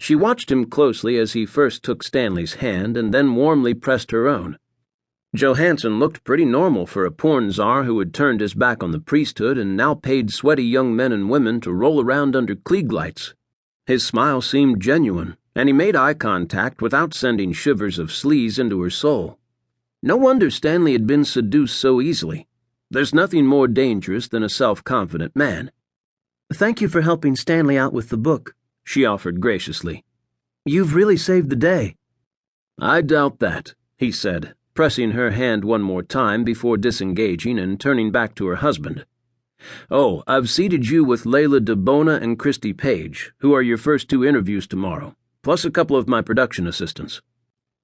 She watched him closely as he first took Stanley's hand and then warmly pressed her own. Johansson looked pretty normal for a porn czar who had turned his back on the priesthood and now paid sweaty young men and women to roll around under Klieg lights. His smile seemed genuine, and he made eye contact without sending shivers of sleaze into her soul. No wonder Stanley had been seduced so easily. There's nothing more dangerous than a self-confident man. "Thank you for helping Stanley out with the book," she offered graciously. "You've really saved the day." "I doubt that," he said, pressing her hand one more time before disengaging and turning back to her husband. "Oh, I've seated you with Layla DeBona and Christy Page, who are your first two interviews tomorrow, plus a couple of my production assistants."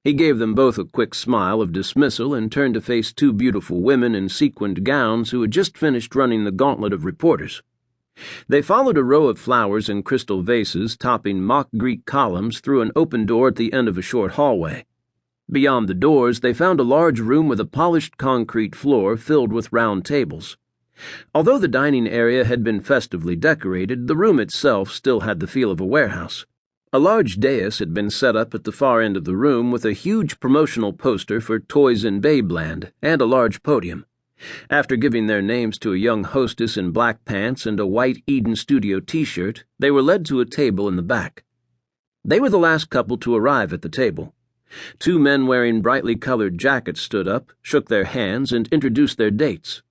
He gave them both a quick smile of dismissal and turned to face two beautiful women in sequined gowns who had just finished running the gauntlet of reporters. They followed a row of flowers in crystal vases topping mock Greek columns through an open door at the end of a short hallway. Beyond the doors, they found a large room with a polished concrete floor filled with round tables. Although the dining area had been festively decorated, the room itself still had the feel of a warehouse. A large dais had been set up at the far end of the room with a huge promotional poster for Toys in Babeland and a large podium. After giving their names to a young hostess in black pants and a white Eden Studio t-shirt, they were led to a table in the back. They were the last couple to arrive at the table. Two men wearing brightly colored jackets stood up, shook their hands, and introduced their dates.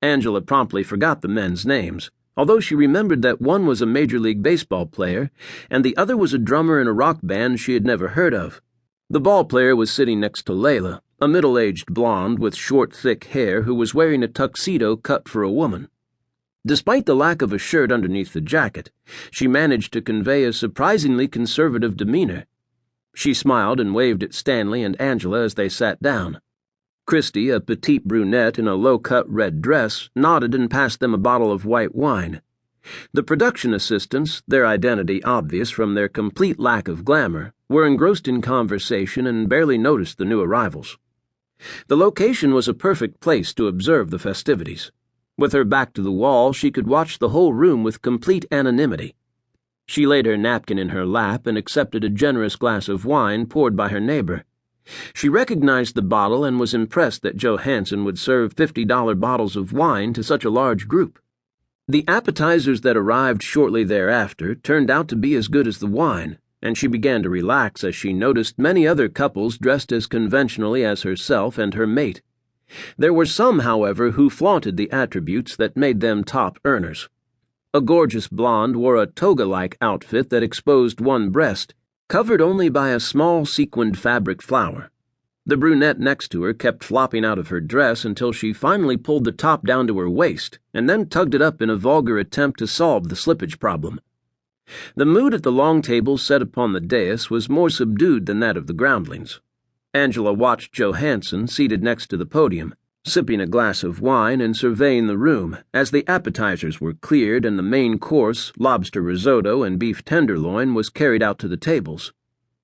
Angela promptly forgot the men's names, although she remembered that one was a Major League Baseball player and the other was a drummer in a rock band she had never heard of. The ball player was sitting next to Layla, a middle-aged blonde with short, thick hair who was wearing a tuxedo cut for a woman. Despite the lack of a shirt underneath the jacket, she managed to convey a surprisingly conservative demeanor. She smiled and waved at Stanley and Angela as they sat down. Christy, a petite brunette in a low-cut red dress, nodded and passed them a bottle of white wine. The production assistants, their identity obvious from their complete lack of glamour, were engrossed in conversation and barely noticed the new arrivals. The location was a perfect place to observe the festivities. With her back to the wall, she could watch the whole room with complete anonymity. She laid her napkin in her lap and accepted a generous glass of wine poured by her neighbor. She recognized the bottle and was impressed that Johansson would serve $50 bottles of wine to such a large group. The appetizers that arrived shortly thereafter turned out to be as good as the wine, and she began to relax as she noticed many other couples dressed as conventionally as herself and her mate. There were some, however, who flaunted the attributes that made them top earners. A gorgeous blonde wore a toga-like outfit that exposed one breast, covered only by a small sequined fabric flower. The brunette next to her kept flopping out of her dress until she finally pulled the top down to her waist and then tugged it up in a vulgar attempt to solve the slippage problem. The mood at the long table set upon the dais was more subdued than that of the groundlings. Angela watched Johansson seated next to the podium, sipping a glass of wine and surveying the room as the appetizers were cleared and the main course, lobster risotto and beef tenderloin, was carried out to the tables.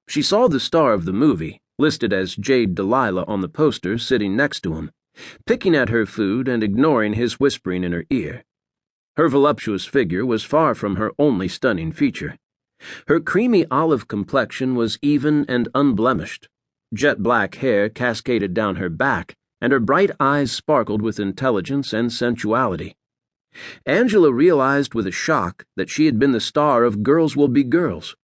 She saw the star of the movie, listed as Jade Delilah on the poster, sitting next to him, picking at her food and ignoring his whispering in her ear. Her voluptuous figure was far from her only stunning feature. Her creamy olive complexion was even and unblemished. Jet black hair cascaded down her back, and her bright eyes sparkled with intelligence and sensuality. Angela realized with a shock that she had been the star of Girls Will Be Girls.